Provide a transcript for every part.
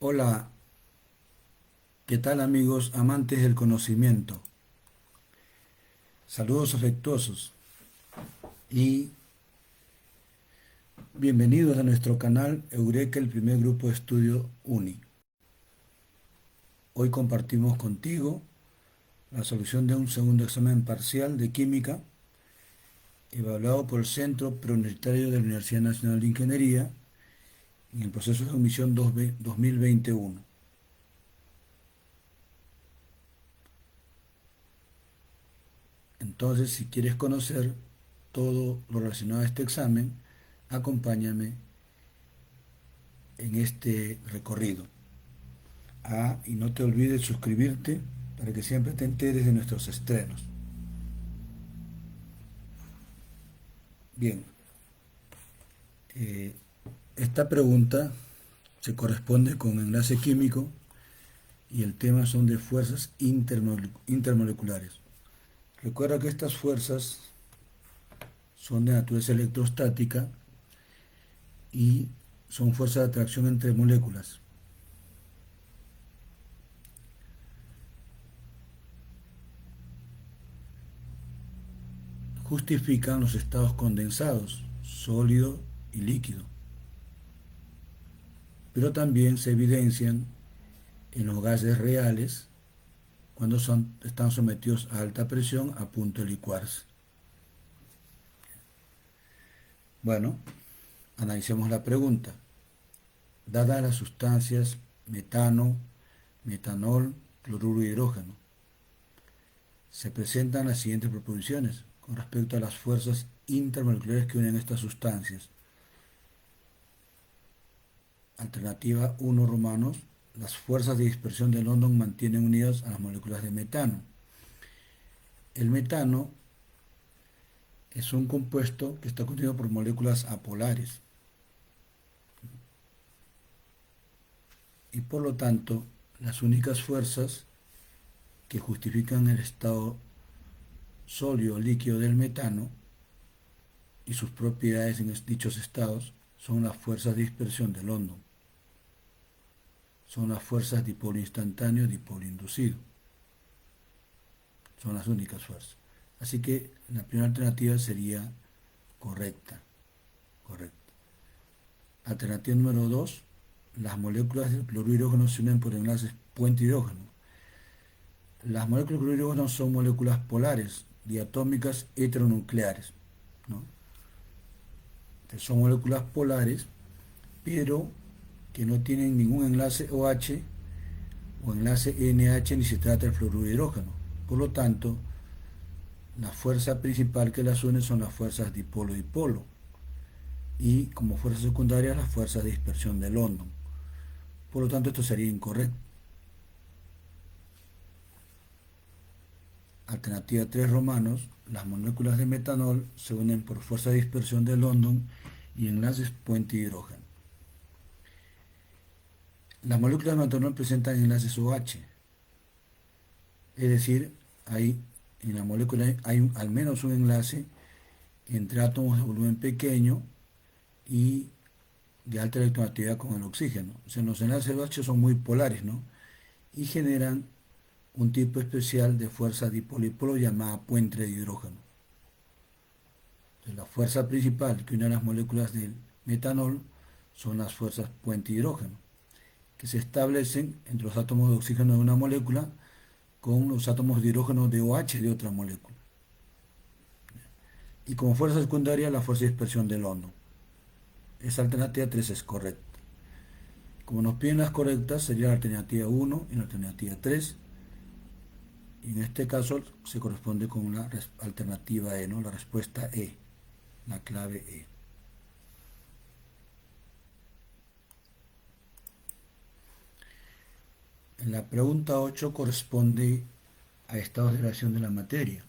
Hola, ¿qué tal amigos amantes del conocimiento? Saludos afectuosos y bienvenidos a nuestro canal Eureka, el primer grupo de estudio UNI. Hoy compartimos contigo la solución de un segundo examen parcial de química evaluado por el Centro Preuniversitario de la Universidad Nacional de Ingeniería en el proceso de admisión 2021. Entonces, si quieres conocer todo lo relacionado a este examen, acompáñame en este recorrido. Y no te olvides suscribirte para que siempre te enteres de nuestros estrenos. Bien, eh, esta pregunta se corresponde con enlace químico y el tema son de fuerzas intermoleculares. Recuerda que estas fuerzas son de naturaleza electrostática y son fuerzas de atracción entre moléculas. Justifican los estados condensados, sólido y líquido, pero también se evidencian en los gases reales cuando están sometidos a alta presión a punto de licuarse. Bueno, analicemos la pregunta. Dadas las sustancias metano, metanol, cloruro de hidrógeno, se presentan las siguientes proposiciones con respecto a las fuerzas intermoleculares que unen estas sustancias. Alternativa 1, romanos. Las fuerzas de dispersión de London mantienen unidas a las moléculas de metano. El metano es un compuesto que está contenido por moléculas apolares y por lo tanto las únicas fuerzas que justifican el estado sólido o líquido del metano y sus propiedades en dichos estados son las fuerzas de dispersión de London. Son las fuerzas dipolo instantáneo, dipolo inducido. Son las únicas fuerzas. Así que la primera alternativa sería correcta. Correcta. Alternativa número 2. Las moléculas del cloruro de hidrógeno se unen por enlaces puente hidrógeno. Las moléculas de cloruro de hidrógeno son moléculas polares, diatómicas, heteronucleares, ¿no? Entonces, son moléculas polares, pero que no tienen ningún enlace OH o enlace NH ni se trata del fluoruro de hidrógeno. Por lo tanto, la fuerza principal que las une son las fuerzas dipolo-dipolo y como fuerza secundaria las fuerzas de dispersión de London. Por lo tanto, esto sería incorrecto. Alternativa 3, romanos. Las moléculas de metanol se unen por fuerza de dispersión de London y enlaces puente hidrógeno. Las moléculas de metanol presentan enlaces OH, es decir, en la molécula hay al menos un enlace entre átomos de volumen pequeño y de alta electronegatividad con el oxígeno. O sea, los enlaces OH son muy polares, ¿no? Y generan un tipo especial de fuerza dipolo-dipolo llamada puente de hidrógeno. Entonces, la fuerza principal que une a las moléculas del metanol son las fuerzas puente hidrógeno, que se establecen entre los átomos de oxígeno de una molécula con los átomos de hidrógeno de OH de otra molécula. Y como fuerza secundaria, la fuerza de dispersión de London. Esa alternativa 3 es correcta. Como nos piden las correctas, sería la alternativa 1 y la alternativa 3. Y en este caso se corresponde con la alternativa E, ¿no? La respuesta E, la clave E. En la pregunta 8 corresponde a estados de reacción de la materia,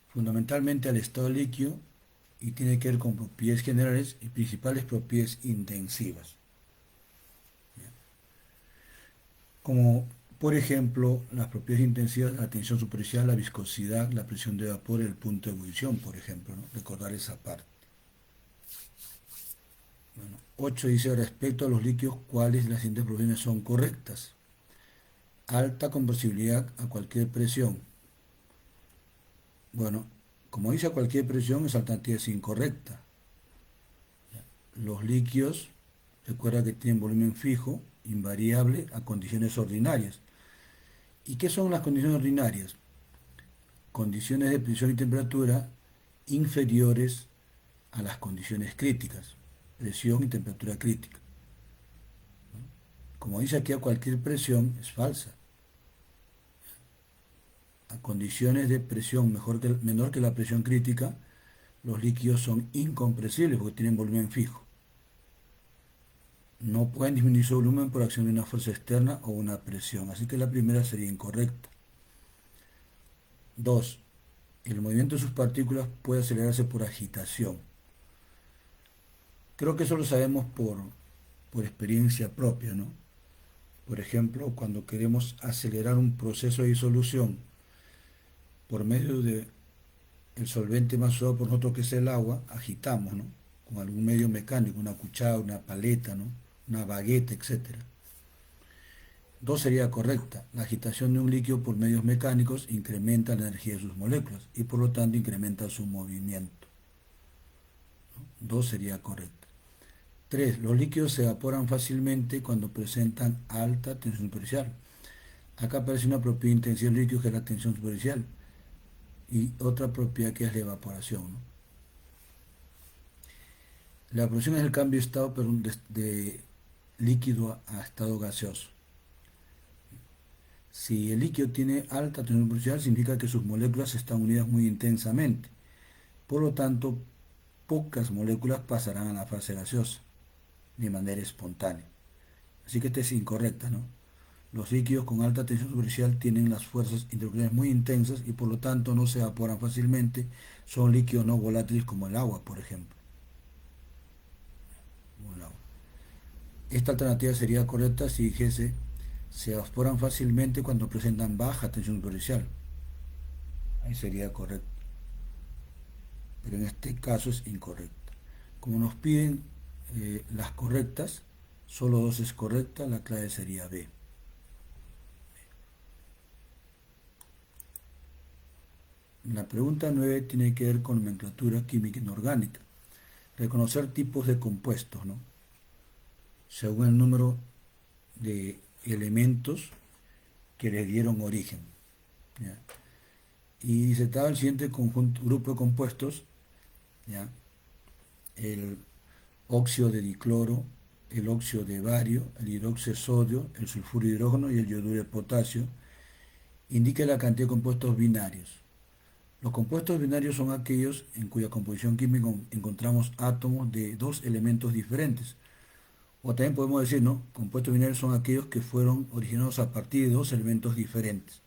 fundamentalmente al estado líquido, y tiene que ver con propiedades generales y principales propiedades intensivas. Como por ejemplo las propiedades intensivas, la tensión superficial, la viscosidad, la presión de vapor, el punto de ebullición, por ejemplo, ¿no? Recordar esa parte. Bueno, 8 dice, respecto a los líquidos, ¿cuáles de las siguientes proporciones son correctas? Alta compresibilidad a cualquier presión. Bueno, como dice a cualquier presión, esa alternativa es incorrecta. Los líquidos, recuerda que tienen volumen fijo, invariable, a condiciones ordinarias. ¿Y qué son las condiciones ordinarias? Condiciones de presión y temperatura inferiores a las condiciones críticas, presión y temperatura crítica. Como dice aquí, a cualquier presión es falsa. A condiciones de presión menor que la presión crítica, los líquidos son incompresibles porque tienen volumen fijo. No pueden disminuir su volumen por acción de una fuerza externa o una presión. Así que la primera sería incorrecta. 2. El movimiento de sus partículas puede acelerarse por agitación. Creo que eso lo sabemos por experiencia propia, ¿no? Por ejemplo, cuando queremos acelerar un proceso de disolución por medio de el solvente más usado por nosotros, que es el agua, agitamos, ¿no? Con algún medio mecánico, una cuchara, una paleta, ¿no? Una baguette, etcétera. 2 sería correcta. La agitación de un líquido por medios mecánicos incrementa la energía de sus moléculas y por lo tanto incrementa su movimiento. 2 sería correcta. 3. Los líquidos se evaporan fácilmente cuando presentan alta tensión superficial. Acá aparece una propiedad de intensidad del líquido, que es la tensión superficial, y otra propiedad, que es la evaporación, ¿no? La evaporación es el cambio de estado de líquido a estado gaseoso. Si el líquido tiene alta tensión superficial, significa que sus moléculas están unidas muy intensamente. Por lo tanto, pocas moléculas pasarán a la fase gaseosa de manera espontánea. Así que esta es incorrecta, ¿no? Los líquidos con alta tensión superficial tienen las fuerzas intermoleculares muy intensas y por lo tanto no se evaporan fácilmente. Son líquidos no volátiles como el agua, por ejemplo. Como el agua. Esta alternativa sería correcta si dijese: se evaporan fácilmente cuando presentan baja tensión superficial. Ahí sería correcto. Pero en este caso es incorrecta. Como nos piden las correctas, solo 2 es correcta, la clave sería B. La pregunta 9 tiene que ver con nomenclatura química inorgánica. Reconocer tipos de compuestos, ¿no? Según el número de elementos que les dieron origen, ¿ya? Y se trata del siguiente grupo de compuestos, ¿ya? El óxido de dicloro, el óxido de bario, el hidróxido de sodio, el sulfuro de hidrógeno y el yoduro de potasio. Indica la cantidad de compuestos binarios. Los compuestos binarios son aquellos en cuya composición química encontramos átomos de 2 elementos diferentes. O también podemos decir, ¿no? Compuestos binarios son aquellos que fueron originados a partir de 2 elementos diferentes.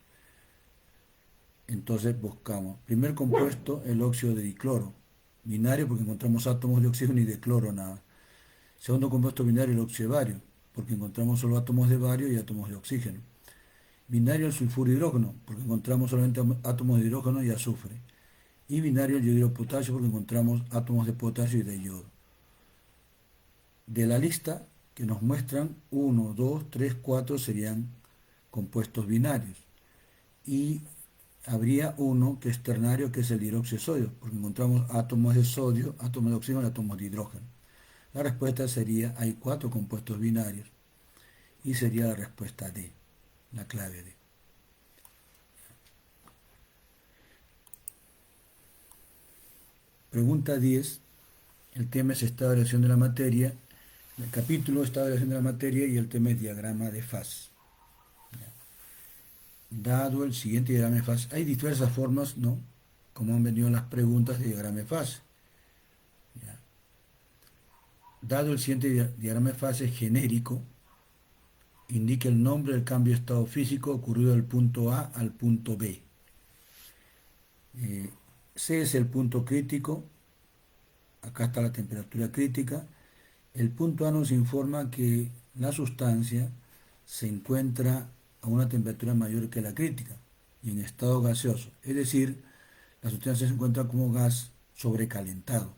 Entonces buscamos. Primer compuesto, el óxido de dicloro. Binario porque encontramos átomos de oxígeno y de cloro nada. Segundo compuesto binario, el óxido de bario, porque encontramos solo átomos de bario y átomos de oxígeno. Binario, el sulfuro de hidrógeno, porque encontramos solamente átomos de hidrógeno y azufre. Y binario, el yoduro de potasio, porque encontramos átomos de potasio y de yodo. De la lista que nos muestran, 1, 2, 3, 4 serían compuestos binarios. Y habría uno que es ternario, que es el hidróxido de sodio, porque encontramos átomos de sodio, átomos de oxígeno y átomos de hidrógeno. La respuesta sería: hay 4 compuestos binarios. Y sería la respuesta D, la clave D. Pregunta 10. El tema es estado de relación de la materia. El capítulo estado de relación de la materia y el tema es diagrama de fase. Dado el siguiente diagrama de fase, hay diversas formas, ¿no? Como han venido las preguntas de diagrama de fase. ¿Ya? Dado el siguiente diagrama de fase genérico, indica el nombre del cambio de estado físico ocurrido del punto A al punto B. C es el punto crítico. Acá está la temperatura crítica. El punto A nos informa que la sustancia se encuentra a una temperatura mayor que la crítica y en estado gaseoso. Es decir, la sustancia se encuentra como gas sobrecalentado.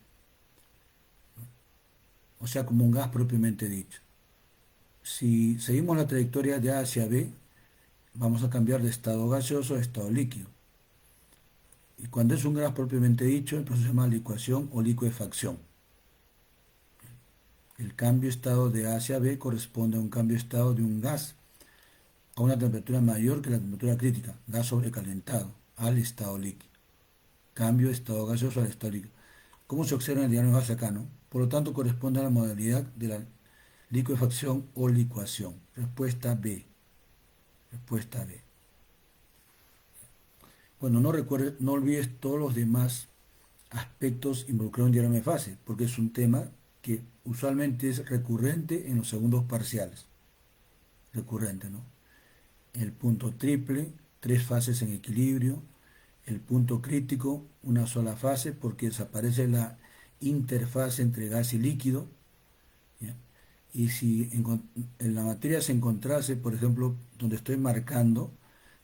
o sea, como un gas propiamente dicho. Si seguimos la trayectoria de A hacia B, vamos a cambiar de estado gaseoso a estado líquido. Y cuando es un gas propiamente dicho, el proceso se llama licuación o licuefacción. El cambio de estado de A hacia B corresponde a un cambio de estado de un gas a una temperatura mayor que la temperatura crítica, gas sobrecalentado, al estado líquido. Cambio de estado gaseoso al estado líquido. ¿Cómo se observa en el diagrama base acá, no? Por lo tanto, corresponde a la modalidad de la licuefacción o licuación. Respuesta B. Respuesta B. Bueno, no olvides todos los demás aspectos involucrados en diagrama de fase, porque es un tema que usualmente es recurrente en los segundos parciales. Recurrente, ¿no? El punto triple, tres fases en equilibrio. El punto crítico, una sola fase, porque desaparece la interfase entre gas y líquido. ¿Ya? Y si en la materia se encontrase, por ejemplo, donde estoy marcando,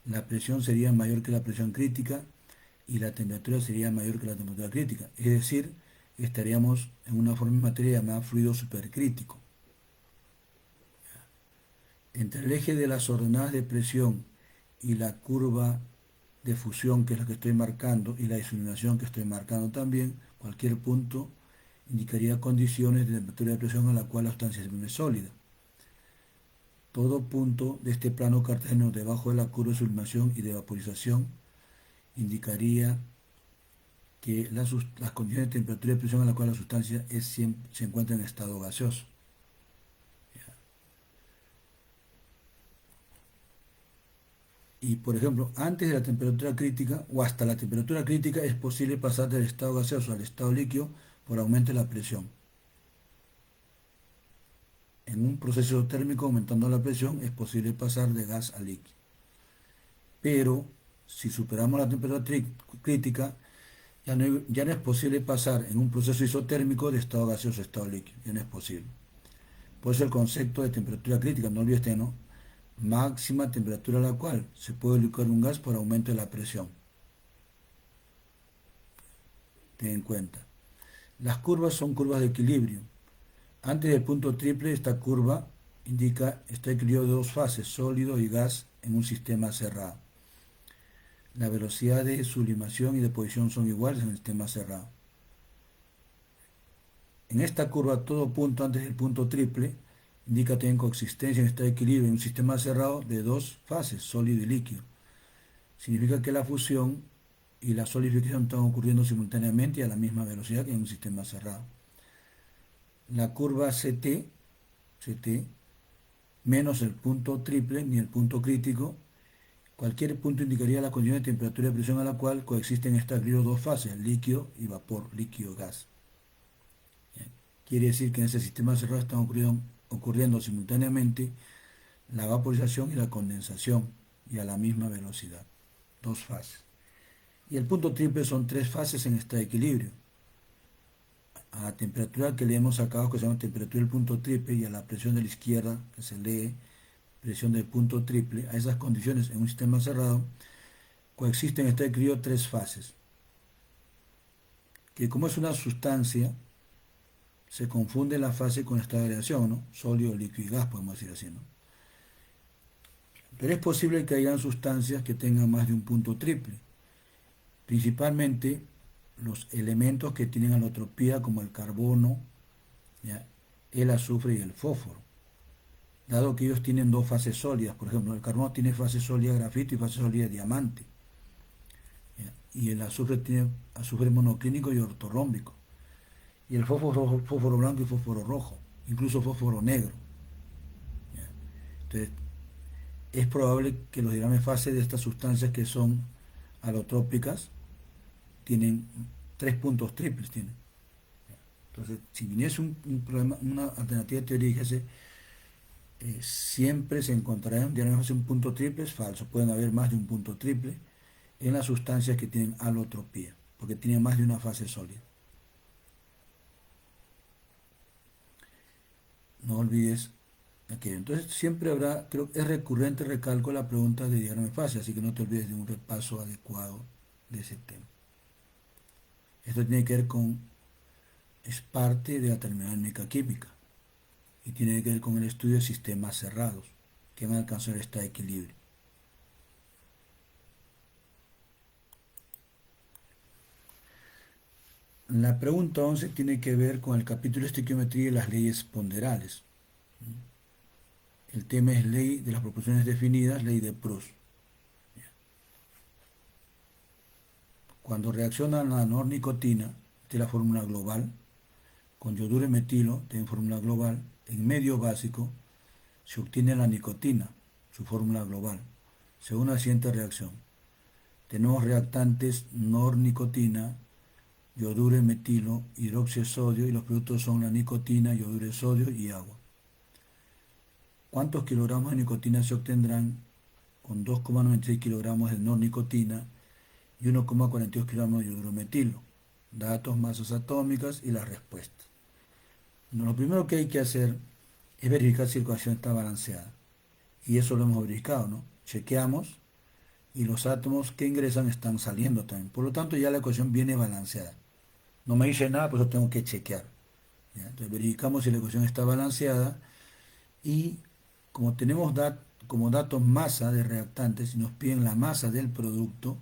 la presión sería mayor que la presión crítica y la temperatura sería mayor que la temperatura crítica. Es decir, estaríamos en una forma de materia llamada fluido supercrítico. Entre el eje de las ordenadas de presión y la curva de fusión, que es la que estoy marcando, y la difuminación que estoy marcando también, cualquier punto indicaría condiciones de temperatura de presión a la cual la sustancia es sólida. Todo punto de este plano cartesiano debajo de la curva de sublimación y de vaporización indicaría que las condiciones de temperatura y presión a la cual la sustancia se encuentra en estado gaseoso. Y por ejemplo, antes de la temperatura crítica o hasta la temperatura crítica es posible pasar del estado gaseoso al estado líquido por aumento de la presión. En un proceso térmico aumentando la presión es posible pasar de gas a líquido. Pero si superamos la temperatura crítica, ya no es posible pasar en un proceso isotérmico de estado gaseoso a estado líquido. Ya no es posible. Por eso el concepto de temperatura crítica, no olvides, ¿no? Máxima temperatura a la cual se puede licuar un gas por aumento de la presión. Ten en cuenta. Las curvas son curvas de equilibrio. Antes del punto triple, esta curva indica este equilibrio de dos fases, sólido y gas, en un sistema cerrado. La velocidad de sublimación y deposición son iguales en el sistema cerrado. En esta curva, todo punto antes del punto triple indica también coexistencia en estado de equilibrio en un sistema cerrado de dos fases, sólido y líquido. Significa que la fusión y la solidificación están ocurriendo simultáneamente y a la misma velocidad que en un sistema cerrado. La curva CT menos el punto triple ni el punto crítico, cualquier punto indicaría la condición de temperatura y presión a la cual coexisten estas dos fases, líquido y vapor, líquido-gas. Quiere decir que en ese sistema cerrado están ocurriendo simultáneamente la vaporización y la condensación y a la misma velocidad, dos fases. Y el punto triple son tres fases en estado de equilibrio. A la temperatura que le hemos sacado, que se llama temperatura del punto triple, y a la presión de la izquierda, que se lee presión del punto triple, a esas condiciones en un sistema cerrado, coexisten en estado de equilibrio tres fases. Que como es una sustancia, se confunde la fase con el estado de reacción, ¿no? Sólido, líquido y gas, podemos decir así, ¿no? Pero es posible que hayan sustancias que tengan más de un punto triple, principalmente los elementos que tienen alotropía como el carbono, ¿ya? El azufre y el fósforo, dado que ellos tienen dos fases sólidas. Por ejemplo, el carbono tiene fase sólida de grafito y fase sólida de diamante, ¿ya? Y el azufre tiene azufre monoclínico y ortorrómbico, y el fósforo blanco y fósforo rojo, incluso fósforo negro, ¿ya? Entonces, es probable que los diagramas de fase de estas sustancias que son alotrópicas tienen tres puntos triples. Entonces, si viniese un problema, una alternativa de teoría, dijese, siempre se encontrará un diagrama de fase un punto triple, es falso. Pueden haber más de un punto triple en las sustancias que tienen alotropía, porque tienen más de una fase sólida. No olvides aquello. Entonces siempre habrá, creo que es recurrente recalco la pregunta de diagrama de fase, así que no te olvides de un repaso adecuado de ese tema. Esto tiene que ver con es parte de la termodinámica química y tiene que ver con el estudio de sistemas cerrados que van a alcanzar este equilibrio. La pregunta 11 tiene que ver con el capítulo de estequiometría y las leyes ponderales. El tema es ley de las proporciones definidas, ley de Proust. Cuando reacciona la nornicotina, de la fórmula global, con yoduro y metilo, de fórmula global, en medio básico, se obtiene la nicotina, su fórmula global, según la siguiente reacción. Tenemos reactantes nornicotina, yoduro y metilo, hidróxido de sodio, y los productos son la nicotina, yoduro de sodio y agua. ¿Cuántos kilogramos de nicotina se obtendrán con 2,96 kilogramos de nornicotina y 1,42 kilogramos de yoduro metilo? Datos, masas atómicas y las respuestas. Bueno, lo primero que hay que hacer es verificar si la ecuación está balanceada. Y eso lo hemos verificado, ¿no? Chequeamos y los átomos que ingresan están saliendo también. Por lo tanto, ya la ecuación viene balanceada. No me dice nada, por eso tengo que chequear. ¿Ya? Entonces verificamos si la ecuación está balanceada y como tenemos como datos masa de reactantes y nos piden la masa del producto,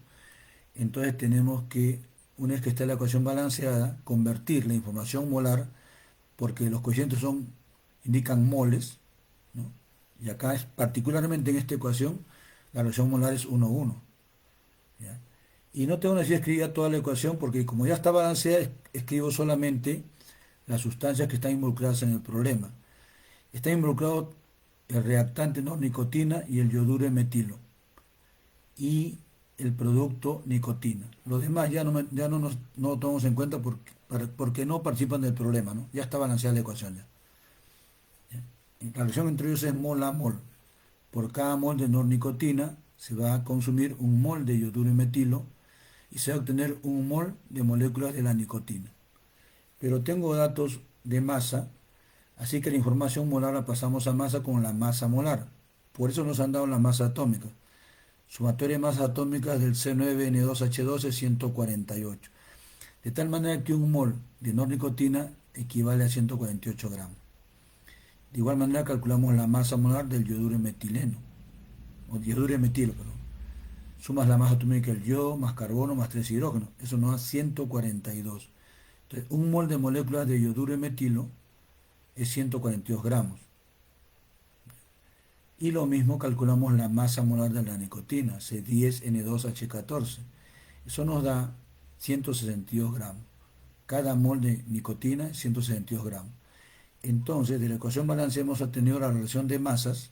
entonces tenemos que, una vez que está la ecuación balanceada, convertir la información molar, porque los coeficientes indican moles, ¿no? Y acá particularmente en esta ecuación, la relación molar es 1:1. ¿Ya? Y no tengo necesidad de escribir toda la ecuación porque como ya está balanceada, escribo solamente las sustancias que están involucradas en el problema. Está involucrado el reactante, ¿no? Nicotina y el yoduro de metilo. Y el producto nicotina. Los demás ya no lo tomamos en cuenta porque no participan del problema, ¿no? Ya está balanceada la ecuación ya. La relación entre ellos es mol a mol. Por cada mol de nornicotina se va a consumir un mol de yoduro y metilo y se va a obtener un mol de moléculas de la nicotina. Pero tengo datos de masa, así que la información molar la pasamos a masa con la masa molar. Por eso nos han dado la masa atómica. Sumatoria de masas atómicas del C9N2H12 es 148. De tal manera que un mol de nornicotina equivale a 148 gramos. De igual manera calculamos la masa molar del yoduro metileno, o yoduro metilo, perdón. Sumas la masa atómica del yodo, más carbono, más 3 hidrógenos. Eso nos da 142. Entonces, un mol de moléculas de yoduro metilo es 142 gramos. Y lo mismo calculamos la masa molar de la nicotina, C10N2H14. Eso nos da 162 gramos. Cada mol de nicotina es 162 gramos. Entonces, de la ecuación balance hemos obtenido la relación de masas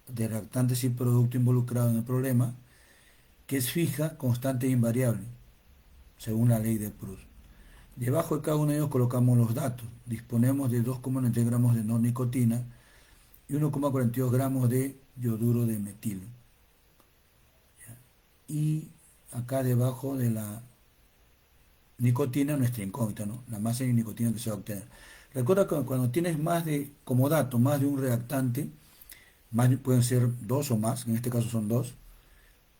de reactantes y producto involucrado en el problema, que es fija, constante e invariable, según la ley de Proust. Debajo de cada uno de ellos colocamos los datos. Disponemos de 2,93 gramos de nornicotina y 1,42 gramos de yoduro de metilo. Y acá debajo de la nicotina, nuestra incógnita, ¿no? La masa de nicotina que se va a obtener. Recuerda que cuando tienes como dato, más de un reactante, pueden ser dos o más, en este caso son dos,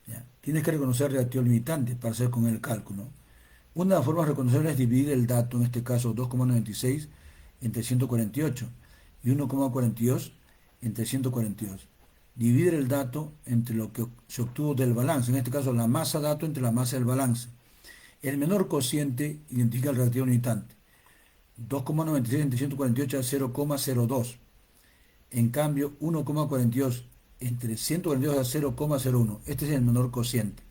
¿ya? Tienes que reconocer el reactivo limitante para hacer con el cálculo. Una de las formas de reconocerlo es dividir el dato, en este caso 2,96 entre 148 y 1,42 entre 142. Dividir el dato entre lo que se obtuvo del balance, en este caso la masa dato entre la masa del balance. El menor cociente identifica el reactivo limitante. 2,96 entre 148 es 0,02. En cambio, 1,42 entre 142 a 0,01. Este es el menor cociente.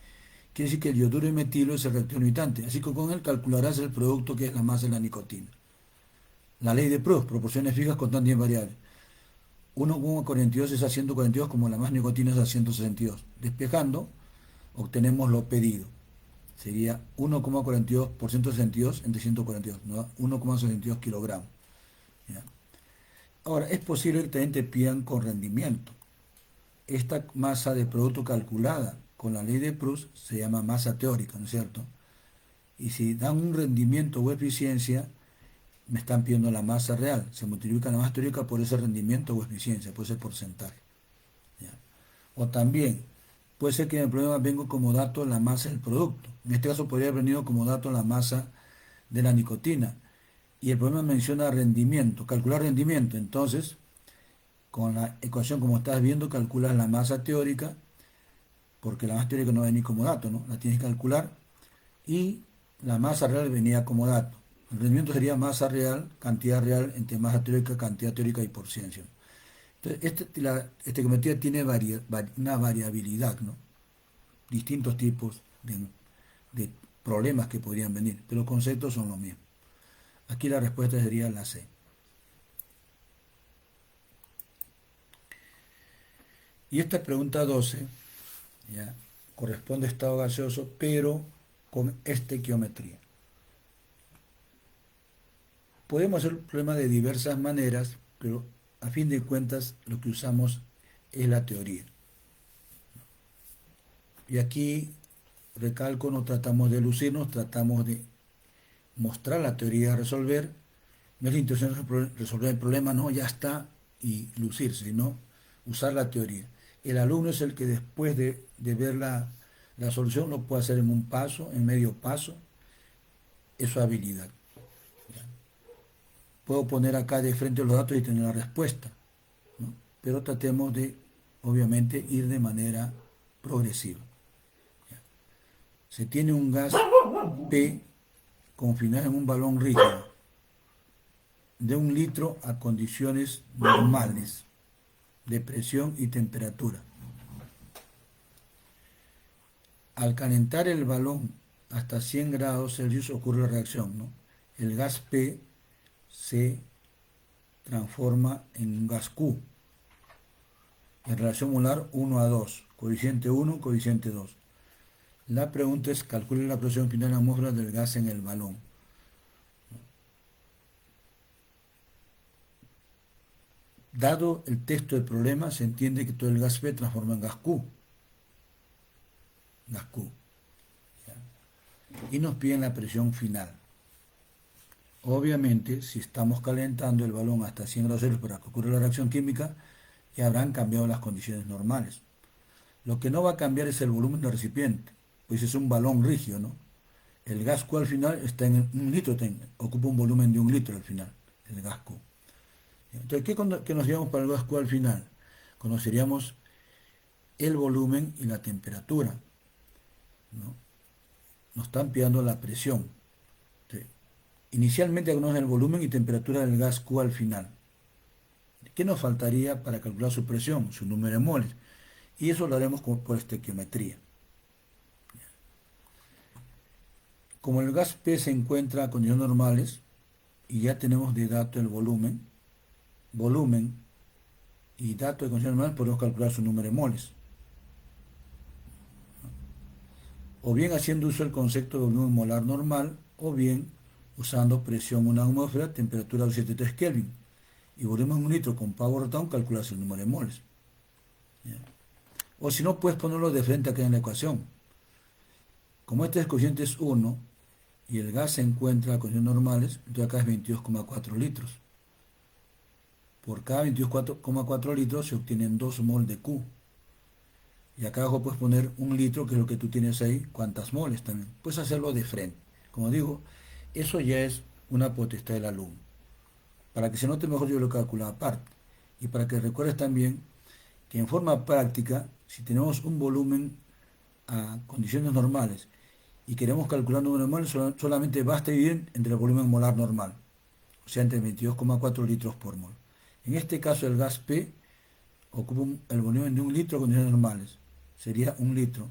Quiere decir que el yoduro y metilo es el reactivo limitante. Así que con él calcularás el producto que es la masa de la nicotina. La ley de Proust, proporciones fijas, constantes y variables. 1,42 es a 142 como la masa de nicotina es a 162. Despejando, obtenemos lo pedido. Sería 1,42 por 162 entre 142, ¿no? 1,62 kilogramos. ¿Ya? Ahora, es posible que también te pidan con rendimiento. Esta masa de producto calculada con la ley de Proust se llama masa teórica, ¿no es cierto? Y si dan un rendimiento o eficiencia, me están pidiendo la masa real. Se multiplica la masa teórica por ese rendimiento o eficiencia, por ese porcentaje. ¿Ya? O también, puede ser que en el problema venga como dato la masa del producto. En este caso podría haber venido como dato la masa de la nicotina. y el problema menciona rendimiento, calcular rendimiento. Entonces, con la ecuación como estás viendo, calculas la masa teórica, porque la masa teórica no va a venir como dato, ¿no? La tienes que calcular, y la masa real venía como dato. El rendimiento sería masa real, cantidad real, entre masa teórica, cantidad teórica y por ciencia. Entonces, la estequiometría tiene una variabilidad, ¿no? Distintos tipos de problemas que podrían venir, pero los conceptos son los mismos. Aquí la respuesta sería la C. Y esta pregunta 12 ya corresponde a estado gaseoso, pero con estequiometría. Podemos hacer el problema de diversas maneras, pero a fin de cuentas lo que usamos es la teoría. Y aquí, recalco, no tratamos de lucirnos, tratamos de mostrar la teoría a resolver. No es la intención de resolver el problema, no, ya está, y lucirse, sino usar la teoría. El alumno es el que después de ver la solución lo puede hacer en un paso, en medio paso, es su habilidad. Puedo poner acá de frente los datos y tener la respuesta, ¿no? Pero tratemos de, obviamente, ir de manera progresiva. Se tiene un gas P confinado en un balón rígido de 1 litro a condiciones normales de presión y temperatura. Al calentar el balón hasta 100 grados Celsius ocurre la reacción, ¿no? El gas P se transforma en un gas Q en relación molar 1:2, coeficiente 1, coeficiente 2. La pregunta es, calcule la presión final en atmósfera del gas en el balón. Dado el texto del problema, se entiende que todo el gas P transforma en gas Q. Gas Q. Y nos piden la presión final. Obviamente, si estamos calentando el balón hasta 100 grados Celsius para que ocurra la reacción química, ya habrán cambiado las condiciones normales. Lo que no va a cambiar es el volumen del recipiente, pues es un balón rígido, ¿no? El gas Q al final está en 1 litro, ocupa un volumen de 1 litro al final, el gas Q. Entonces, ¿qué nos llevamos para el gas Q al final? Conoceríamos el volumen y la temperatura, ¿no? Nos están pidiendo la presión. Entonces, inicialmente conocemos el volumen y temperatura del gas Q al final. ¿Qué nos faltaría para calcular su presión, su número de moles? Y eso lo haremos por estequiometría. Como el gas P se encuentra a condiciones normales y ya tenemos de dato el volumen y dato de condiciones normales, podemos calcular su número de moles. O bien haciendo uso del concepto de volumen molar normal, o bien usando presión 1 atmósfera, temperatura 273 Kelvin, y volumen 1 litro con power down, calculas el número de moles. ¿Ya? O si no, puedes ponerlo de frente acá en la ecuación. Como este coeficiente es 1 y el gas se encuentra a condiciones normales, entonces acá es 22,4 litros. Por cada 22,4 litros se obtienen 2 mol de Q. Y acá abajo puedes poner 1 litro, que es lo que tú tienes ahí, cuántas moles también. Puedes hacerlo de frente. Como digo, eso ya es una potestad del alumno. Para que se note mejor, yo lo calculo aparte. Y para que recuerdes también que en forma práctica, si tenemos un volumen a condiciones normales y queremos calcular número normal, solamente basta dividir entre el volumen molar normal, o sea, entre 22,4 litros por mol. En este caso, el gas P ocupa el volumen de 1 litro a condiciones normales. Sería 1 litro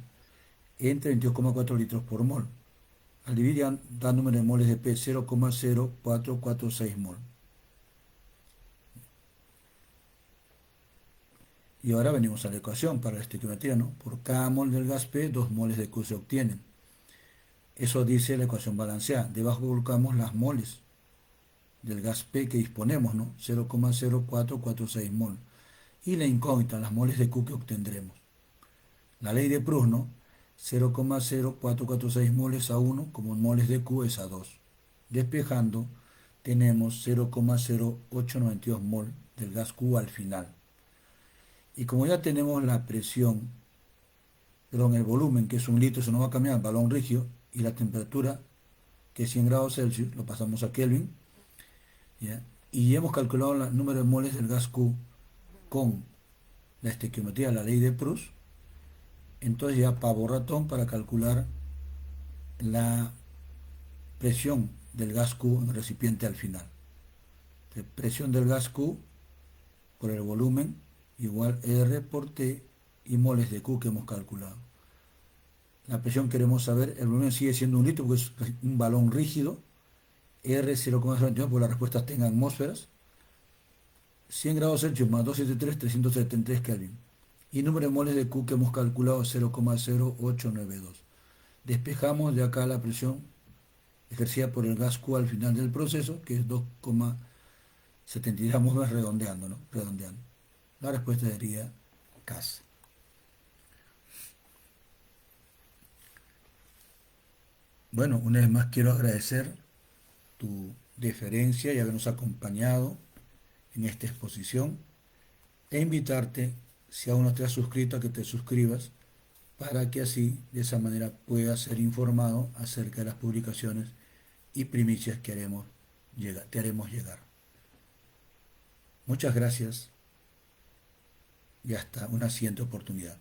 entre 22,4 litros por mol. Al dividir da número de moles de P, 0,0446 mol. Y ahora venimos a la ecuación para la estequiometría, ¿no? Por cada mol del gas P, 2 moles de Q se obtienen. Eso dice la ecuación balanceada. Debajo colocamos las moles del gas P que disponemos, ¿no? 0,0446 mol. Y la incógnita, las moles de Q que obtendremos. La ley de Proust, ¿no? 0,0446 moles a 1 como moles de Q es a 2. Despejando, tenemos 0,0892 mol del gas Q al final. Y como ya tenemos la presión, el volumen, que es 1 litro, se nos va a cambiar al balón rígido, y la temperatura, que es 100 grados Celsius, lo pasamos a Kelvin, ¿ya? Y ya hemos calculado el número de moles del gas Q con la estequiometría, la ley de Proust. Entonces ya pavo ratón para calcular la presión del gas Q en el recipiente al final. Entonces, presión del gas Q por el volumen igual R por T y moles de Q que hemos calculado. La presión queremos saber, el volumen sigue siendo un litro porque es un balón rígido, R 0,022 porque las respuestas tengan atmósferas, 100 grados Celsius más 273, 373 Kelvin. Y número de moles de Q que hemos calculado 0,0892. Despejamos de acá la presión ejercida por el gas Q al final del proceso, que es 2,73, vamos redondeando, ¿no? Redondeando. La respuesta sería CAS. Bueno, una vez más quiero agradecer tu deferencia y habernos acompañado en esta exposición e invitarte, si aún no te has suscrito, a que te suscribas para que así, de esa manera, puedas ser informado acerca de las publicaciones y primicias que te haremos llegar. Muchas gracias y hasta una siguiente oportunidad.